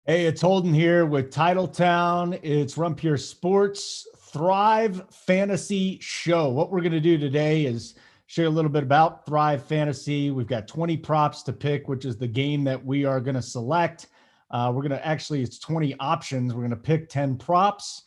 Hey, it's Holden here with Titletown. It's Run Pure Sports Thrive Fantasy Show. What we're going to do today is share a little bit about Thrive Fantasy. We've got 20 props to pick, which is the game that we are going to select. It's 20 options. We're going to pick 10 props.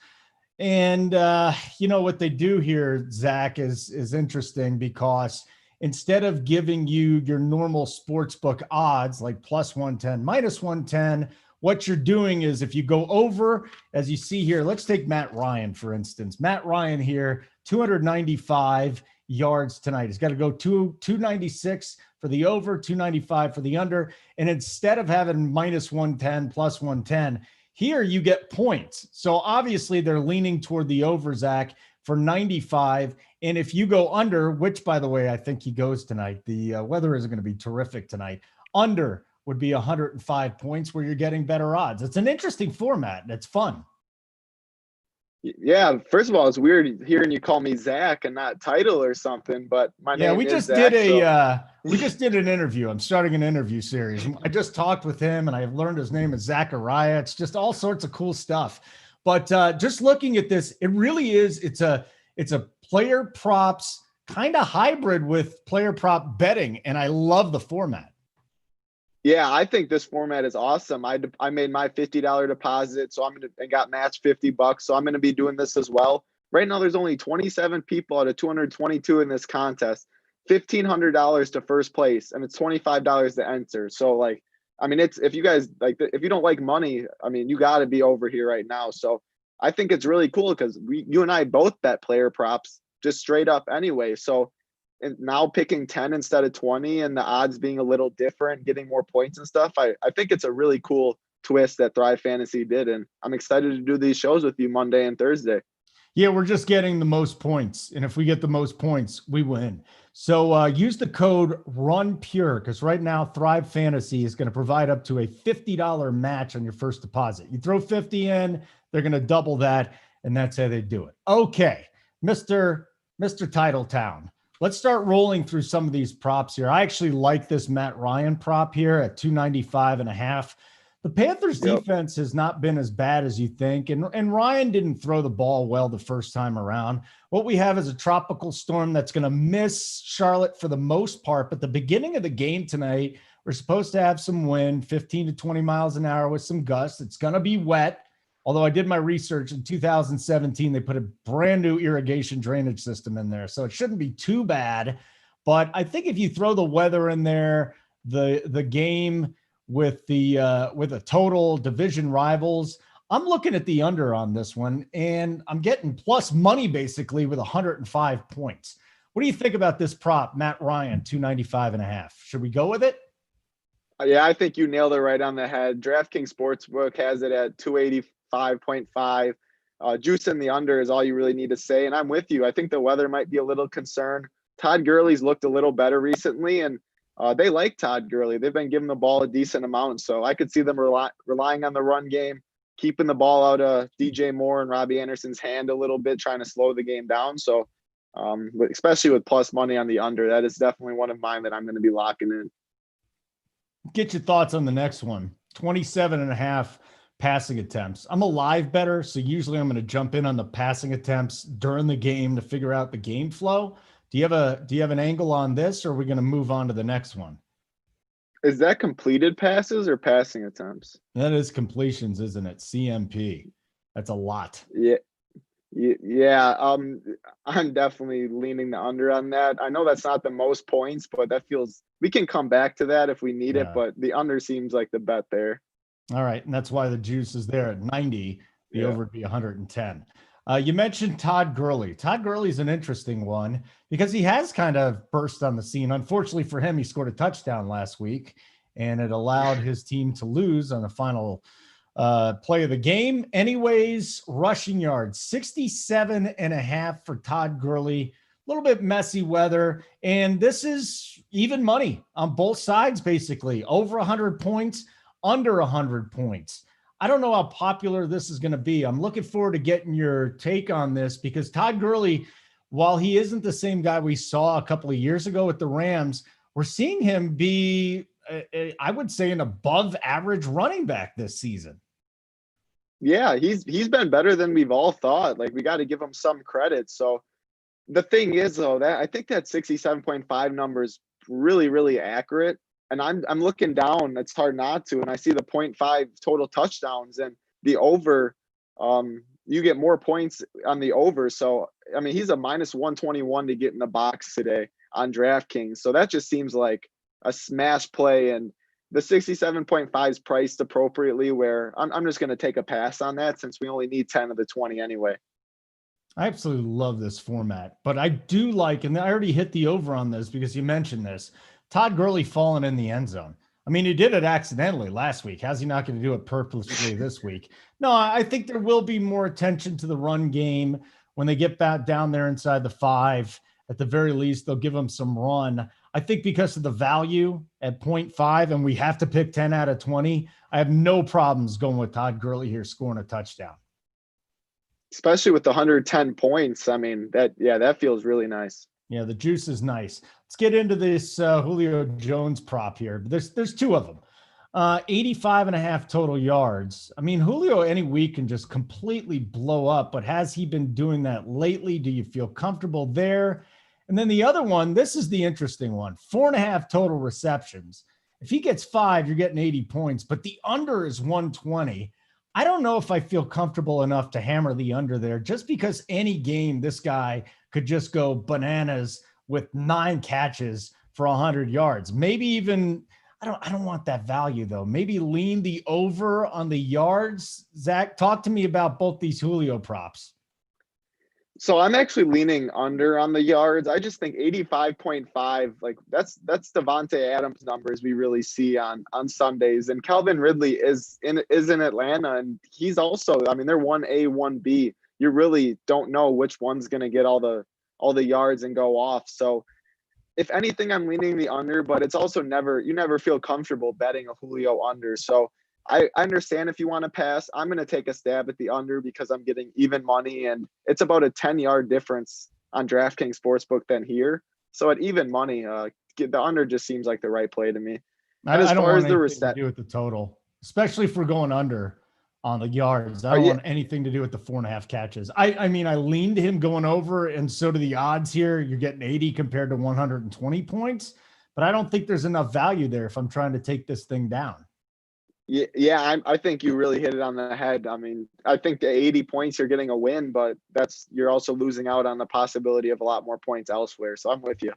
And what they do here, Zach, is interesting because instead of giving you your normal sportsbook odds like plus 110, minus 110, what you're doing is if you go over, as you see here, let's take Matt Ryan, for instance. Matt Ryan here, 295 yards tonight. He's got to go 296 for the over, 295 for the under. And instead of having minus 110, plus 110, here you get points. So obviously they're leaning toward the over, Zach, for 95. And if you go under, which, by the way, I think he goes tonight, the weather isn't going to be terrific tonight, under would be 105 points where you're getting better odds. It's an interesting format, and it's fun. Yeah, first of all, it's weird hearing you call me Zach and not Title or something, but my name is Zach. We just did an interview. I'm starting an interview series. I just talked with him, and I've learned his name is Zachariah. It's just all sorts of cool stuff. But just looking at this, it really is. It's a player props kind of hybrid with player prop betting, and I love the format. Yeah, I think this format is awesome. I made my $50 deposit, so and got matched $50. So I'm gonna be doing this as well. Right now, there's only 27 people out of 222 in this contest. $1,500 to first place, and it's $25 to enter. So it's if you guys if you don't like money, you got to be over here right now. So I think it's really cool because you and I both bet player props just straight up anyway. So. And now picking 10 instead of 20 and the odds being a little different, getting more points and stuff. I think it's a really cool twist that Thrive Fantasy did. And I'm excited to do these shows with you Monday and Thursday. Yeah, we're just getting the most points. And if we get the most points, we win. So use the code RUNPURE because right now Thrive Fantasy is going to provide up to a $50 match on your first deposit. You throw 50 in, they're going to double that. And that's how they do it. Okay, Mr. Titletown. Let's start rolling through some of these props here. I actually like this Matt Ryan prop here at 295.5. The Panthers defense has not been as bad as you think. And Ryan didn't throw the ball well the first time around. What we have is a tropical storm that's going to miss Charlotte for the most part. But the beginning of the game tonight, we're supposed to have some wind, 15 to 20 miles an hour with some gusts. It's going to be wet. Although I did my research in 2017, they put a brand new irrigation drainage system in there. So it shouldn't be too bad. But I think if you throw the weather in there, the game with a total division rivals, I'm looking at the under on this one, and I'm getting plus money basically with 105 points. What do you think about this prop, Matt Ryan, 295.5? Should we go with it? Yeah, I think you nailed it right on the head. DraftKings Sportsbook has it at 285.5. Juice in the under is all you really need to say. And I'm with you. I think the weather might be a little concern. Todd Gurley's looked a little better recently, and they like Todd Gurley. They've been giving the ball a decent amount. So I could see them relying on the run game, keeping the ball out of DJ Moore and Robbie Anderson's hand a little bit, trying to slow the game down. So especially with plus money on the under, that is definitely one of mine that I'm going to be locking in. Get your thoughts on the next one. 27.5 passing attempts. I'm a live bettor, so usually I'm going to jump in on the passing attempts during the game to figure out the game flow. Do you have an angle on this, or are we going to move on to the next one? Is that completed passes or passing attempts? That is completions, isn't it? CMP. That's a lot. Yeah. I'm definitely leaning the under on that. I know that's not the most points, but that feels we can come back to that if we need it. But the under seems like the bet there. All right, and that's why the juice is there at 90. The over would be 110. You mentioned Todd Gurley. Todd Gurley is an interesting one because he has kind of burst on the scene. Unfortunately for him, he scored a touchdown last week, and it allowed his team to lose on the final play of the game. Anyways, rushing yards, 67.5 for Todd Gurley. A little bit messy weather, and this is even money on both sides, basically. Over 100 points, under 100 points. I don't know how popular this is going to be. I'm looking forward to getting your take on this because Todd Gurley, while he isn't the same guy we saw a couple of years ago with the Rams, we're seeing him be, I would say, an above average running back this season. Yeah, he's been better than we've all thought. Like, we got to give him some credit. So the thing is, though, that I think that 67.5 number is really, really accurate. And I'm looking down. It's hard not to. And I see the point 0.5 total touchdowns and the over. You get more points on the over. So I mean, he's a minus 121 to get in the box today on DraftKings. So that just seems like a smash play. And the 67.5 is priced appropriately, where I'm just going to take a pass on that since we only need 10 of the 20 anyway. I absolutely love this format, but I do like, and I already hit the over on this because you mentioned this, Todd Gurley falling in the end zone. I mean, he did it accidentally last week. How's he not going to do it purposefully this week? No, I think there will be more attention to the run game when they get back down there inside the 5. At the very least, they'll give them some run. I think because of the value at 0.5, and we have to pick 10 out of 20, I have no problems going with Todd Gurley here scoring a touchdown. Especially with the 110 points. I mean, that feels really nice. Yeah, the juice is nice. Let's get into this Julio Jones prop here. There's 2 of them. 85.5 total yards. I mean, Julio any week can just completely blow up, but has he been doing that lately? Do you feel comfortable there? And then the other one, this is the interesting one, 4.5 total receptions. If he gets 5, you're getting 80 points, but the under is 120. I don't know if I feel comfortable enough to hammer the under there, just because any game this guy could just go bananas with 9 catches for 100 yards. Maybe even, I don't want that value though. Maybe lean the over on the yards. Zach, talk to me about both these Julio props. So I'm actually leaning under on the yards. I just think 85.5, like that's Devontae Adams numbers we really see on Sundays. And Calvin Ridley is in Atlanta, and he's also, I mean, they're 1A, 1B. You really don't know which one's going to get all the yards and go off. So if anything, I'm leaning the under, but it's also you never feel comfortable betting a Julio under. So I understand if you want to pass. I'm going to take a stab at the under because I'm getting even money, and it's about a 10-yard difference on DraftKings Sportsbook than here. So at even money, the under just seems like the right play to me. And I don't want anything to do with the total, especially if we're going under on the yards. I don't want anything to do with the 4.5 catches. I mean, I leaned him going over, and so do the odds here. You're getting 80 compared to 120 points, but I don't think there's enough value there if I'm trying to take this thing down. Yeah, I think you really hit it on the head. I mean, I think the 80 points you're getting a win, but you're also losing out on the possibility of a lot more points elsewhere. So I'm with you.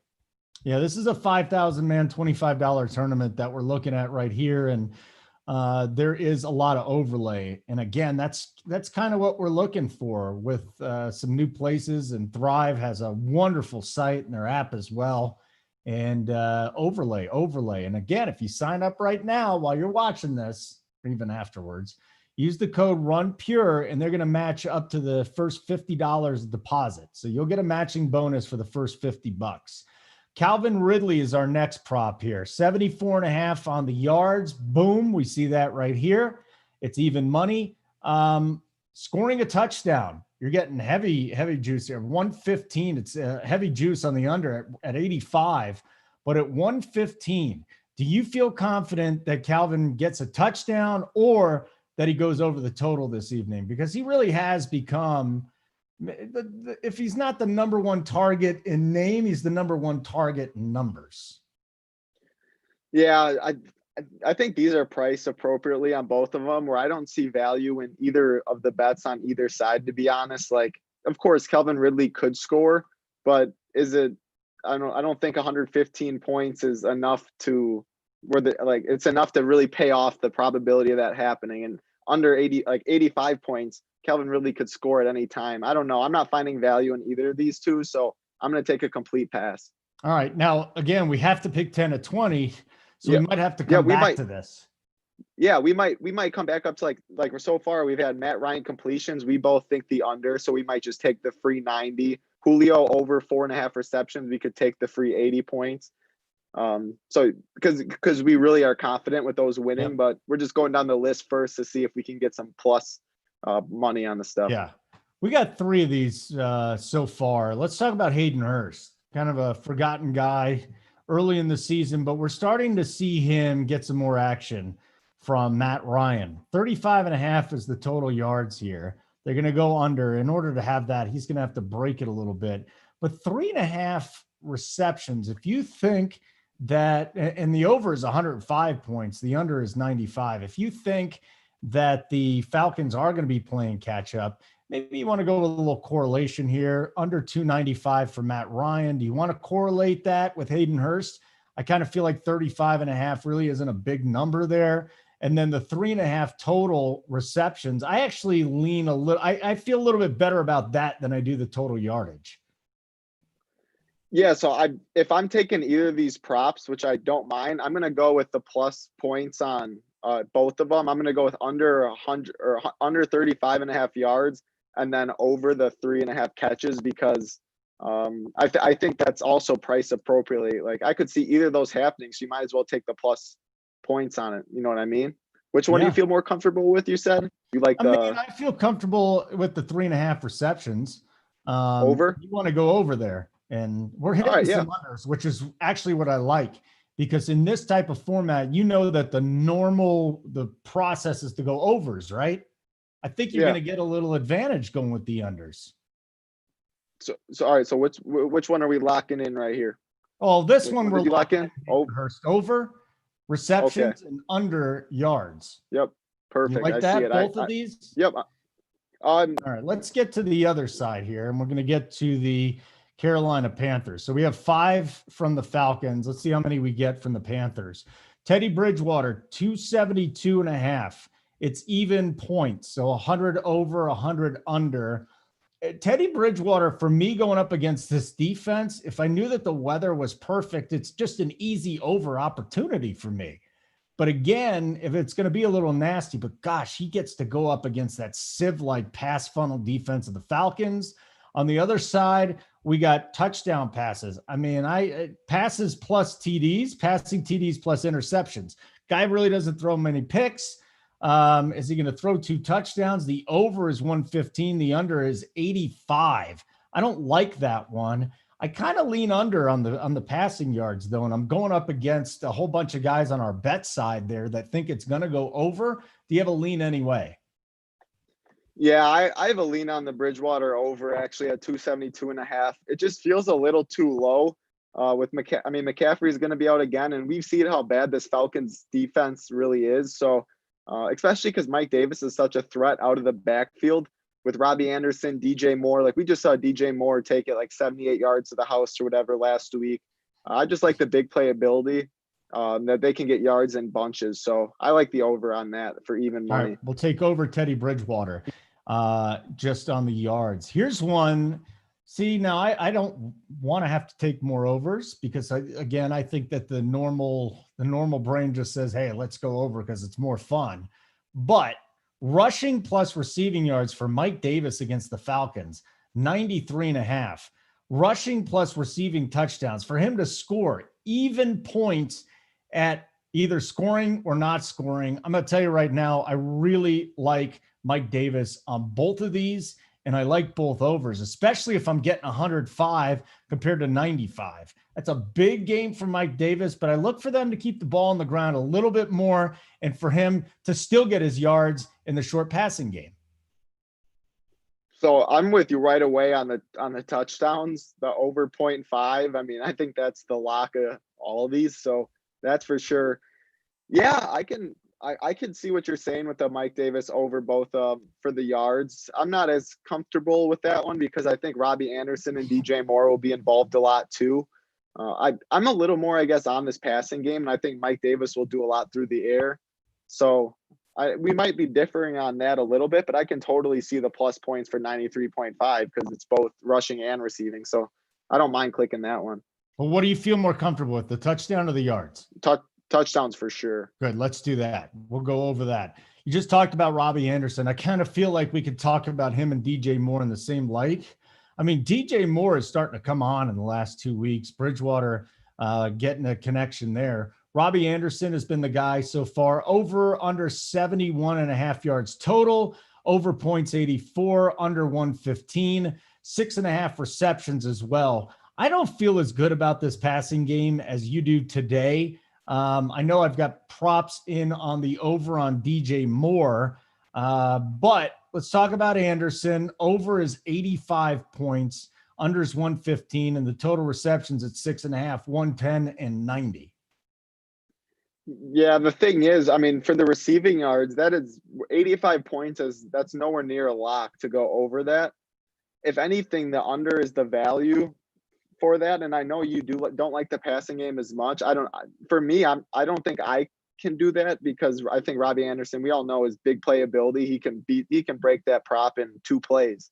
Yeah, this is a 5,000-man, $25 tournament that we're looking at right here, and there is a lot of overlay. And again, that's kind of what we're looking for with some new places. And Thrive has a wonderful site and their app as well. And overlay. And again, if you sign up right now while you're watching this, or even afterwards, use the code RUNPURE, and they're going to match up to the first $50 deposit. So you'll get a matching bonus for the first $50. Calvin Ridley is our next prop here. 74.5 on the yards. Boom. We see that right here. It's even money. Scoring a touchdown. You're getting heavy juice here. 115. It's a heavy juice on the under at 85, but at 115, do you feel confident that Calvin gets a touchdown or that he goes over the total this evening? Because he really has become, if he's not the number one target in name, he's the number one target in numbers. Yeah, I think these are priced appropriately on both of them, where I don't see value in either of the bets on either side, to be honest. Like, of course, Calvin Ridley could score, but I don't think 115 points is enough to it's enough to really pay off the probability of that happening. And under 85 points, Calvin Ridley could score at any time. I don't know. I'm not finding value in either of these two, so I'm going to take a complete pass. All right. Now, again, we have to pick 10 to 20. So we might have to come back to this. Yeah, we might come back up to like so far we've had Matt Ryan completions. We both think the under, so we might just take the free 90. Julio over 4.5 receptions. We could take the free 80 points. So because we really are confident with those winning, but we're just going down the list first to see if we can get some plus money on the stuff. Yeah, we got 3 of these so far. Let's talk about Hayden Hurst, kind of a forgotten guy early in the season, but we're starting to see him get some more action. from Matt Ryan. 35.5 is the total yards here. They're going to go under. In order to have that, he's going to have to break it a little bit. But 3.5 receptions, if you think that, and the over is 105 points, the under is 95. If you think that the Falcons are going to be playing catch up, maybe you want to go with a little correlation here, under 295 for Matt Ryan. Do you want to correlate that with Hayden Hurst? I kind of feel like 35.5 really isn't a big number there. And then the 3.5 total receptions, I actually lean a little, I feel a little bit better about that than I do the total yardage. Yeah, so if I'm taking either of these props, which I don't mind, I'm going to go with the plus points on both of them. I'm going to go with under 100 or under 35.5 yards and then over the 3.5 catches because I think that's also priced appropriately. Like I could see either of those happening, so you might as well take the plus points on it. You know what I mean? Which one do you feel more comfortable with? You said you like the. I mean, I feel comfortable with the 3.5 receptions. Over. You want to go over there, and we're hitting some unders, which is actually what I like because in this type of format, you know that the process is to go overs, right? I think you're going to get a little advantage going with the unders. So all right. So which one are we locking in right here? Oh, this one we're locking in. Hurst over receptions and under yards. Yep. Perfect. You like that? Both of these? Yep. All right, let's get to the other side here, and we're going to get to the Carolina Panthers. So we have 5 from the Falcons. Let's see how many we get from the Panthers. Teddy Bridgewater, 272.5. It's even points, so 100 over, 100 under. Teddy Bridgewater, for me going up against this defense, if I knew that the weather was perfect, it's just an easy over opportunity for me. But again, if it's going to be a little nasty, but gosh, he gets to go up against that sieve-like pass funnel defense of the Falcons. On the other side, we got touchdown passes. I mean, passes plus TDs, passing TDs plus interceptions. Guy really doesn't throw many picks. Is he going to throw 2 touchdowns? The over is 115. The under is 85. I don't like that one. I kind of lean under on the passing yards though, and I'm going up against a whole bunch of guys on our bet side there that think it's going to go over. Do you have a lean anyway? Yeah, I have a lean on the Bridgewater over actually at 272.5. It just feels a little too low with McCaffrey is going to be out again, and we've seen how bad this Falcons defense really is. So especially because Mike Davis is such a threat out of the backfield with Robbie Anderson, DJ Moore. Like we just saw DJ Moore take it like 78 yards to the house or whatever last week. I just like the big playability that they can get yards in bunches. So I like the over on that for even money. All right, we'll take over Teddy Bridgewater just on the yards. Here's one. See, now I don't want to have to take more overs because I think that the normal brain just says, hey, let's go over because it's more fun. But rushing plus receiving yards for Mike Davis against the Falcons, 93.5. Rushing plus receiving touchdowns for him to score even points at either scoring or not scoring. I'm going to tell you right now, I really like Mike Davis on both of these. And I like both overs, especially if I'm getting 105 compared to 95. That's a big game for Mike Davis, but I look for them to keep the ball on the ground a little bit more and for him to still get his yards in the short passing game. So I'm with you right away on the touchdowns, the over 0.5. I mean, I think that's the lock of all of these. So that's for sure. Yeah, I can see what you're saying with the Mike Davis over both for the yards. I'm not as comfortable with that one because I think Robbie Anderson and DJ Moore will be involved a lot too. I'm a little more, I guess, on this passing game, and I think Mike Davis will do a lot through the air. So we might be differing on that a little bit, but I can totally see the plus points for 93.5 because it's both rushing and receiving. So I don't mind clicking that one. Well, what do you feel more comfortable with, the touchdown or the yards? Touchdowns for sure. Good. Let's do that. We'll go over that. You just talked about Robbie Anderson. I kind of feel like we could talk about him and DJ Moore in the same light. I mean, DJ Moore is starting to come on in the last 2 weeks. Bridgewater getting a connection there. Robbie Anderson has been the guy so far. Over under 71.5 yards total. Over points 84. Under 115. 6.5 receptions as well. I don't feel as good about this passing game as you do today. I know I've got props in on the over on DJ Moore, but let's talk about Anderson. Over is 85 points, under is 115, and the total receptions at 6.5, 110 and 90. Yeah, the thing is, I mean, for the receiving yards, that is 85 points that's nowhere near a lock to go over that. If anything, the under is the value for that. And I know you don't like the passing game as much. I don't think I can do that because I think Robbie Anderson, we all know his big playability. He can break that prop in 2 plays,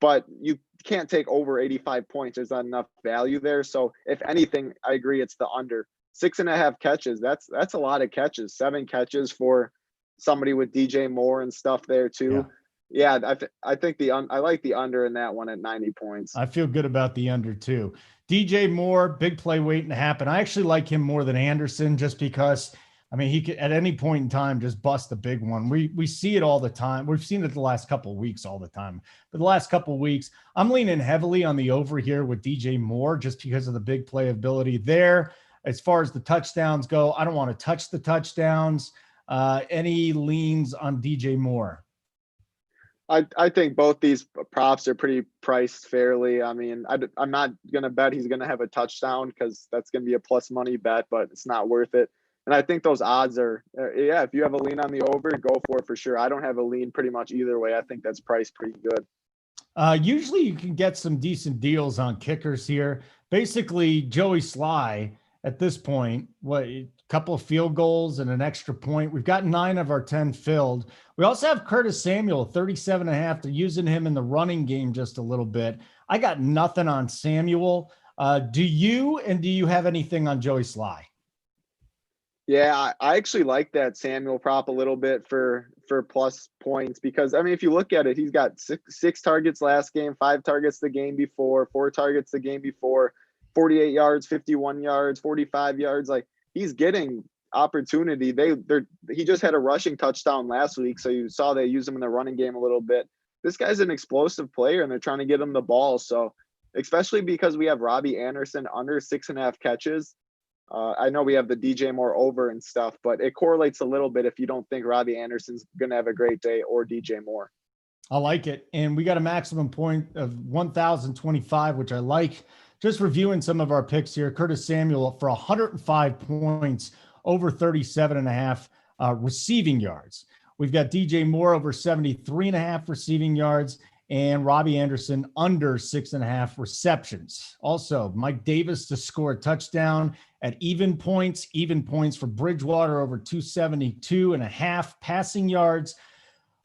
but you can't take over 85 points. There's not enough value there. So if anything, I agree. It's the under. 6.5 catches. That's a lot of catches. 7 catches for somebody with DJ Moore and stuff there too. Yeah, I think I like the under in that one at 90 points. I feel good about the under too. DJ Moore, big play waiting to happen. I actually like him more than Anderson just because, I mean, he could at any point in time just bust a big one. We see it all the time. We've seen it the last couple of weeks all the time. But the last couple of weeks, I'm leaning heavily on the over here with DJ Moore just because of the big playability there. As far as the touchdowns go, I don't want to touch the touchdowns. Any leans on DJ Moore? I think both these props are pretty priced fairly. I mean, I'm not going to bet he's going to have a touchdown because that's going to be a plus money bet, but it's not worth it. And I think those odds are, if you have a lean on the over, go for it for sure. I don't have a lean pretty much either way. I think that's priced pretty good. Usually you can get some decent deals on kickers here. Basically, Joey Sly at this point, a couple of field goals and an extra point. We've got 9 of our 10 filled. We also have Curtis Samuel, 37.5. They're using him in the running game just a little bit. I got nothing on Samuel. Do you have anything on Joey Sly? Yeah, I actually like that Samuel prop a little bit for plus points because, I mean, if you look at it, he's got six targets last game, 5 targets the game before, 4 targets the game before, 48 yards, 51 yards, 45 yards. Like, he's getting opportunity. He just had a rushing touchdown last week, so you saw they use him in the running game a little bit. This guy's an explosive player, and they're trying to get him the ball. So, especially because we have Robbie Anderson under 6.5 catches. I know we have the DJ Moore over and stuff, but it correlates a little bit if you don't think Robbie Anderson's going to have a great day or DJ Moore. I like it. And we got a maximum point of 1,025, which I like. Just reviewing some of our picks here. Curtis Samuel for 105 points, over 37.5 receiving yards. We've got DJ Moore over 73.5 receiving yards and Robbie Anderson under 6.5 receptions. Also, Mike Davis to score a touchdown at even points for Bridgewater over 272.5 passing yards,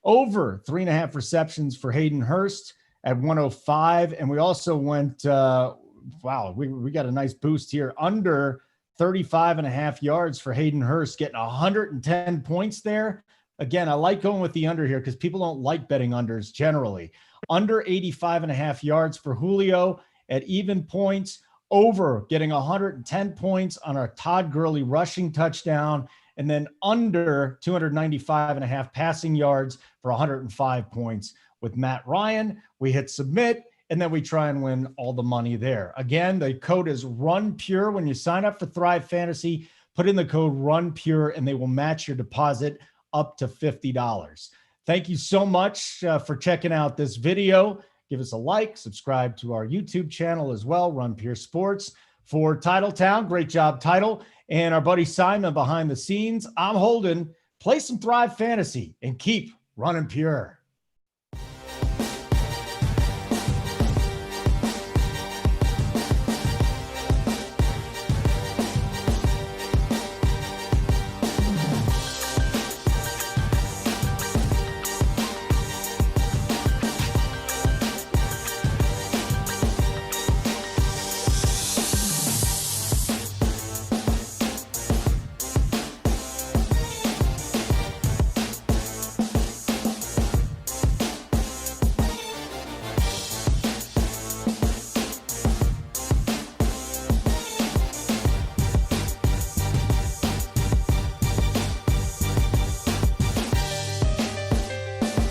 over 3.5 receptions for Hayden Hurst at 105. And we also went, we got a nice boost here, under 35.5 yards for Hayden Hurst, getting 110 points there. Again, I like going with the under here because people don't like betting unders generally. Under 85.5 yards for Julio at even points, over getting 110 points on our Todd Gurley rushing touchdown, and then under 295.5 passing yards for 105 points with Matt Ryan. We hit submit, and then we try and win all the money there. Again, the code is RUNPURE. When you sign up for Thrive Fantasy, put in the code RUNPURE, and they will match your deposit up to $50. Thank you so much for checking out this video. Give us a like, subscribe to our YouTube channel as well, Run Pure Sports. For Titletown, great job, Title. And our buddy Simon behind the scenes, I'm Holden. Play some Thrive Fantasy and keep running pure.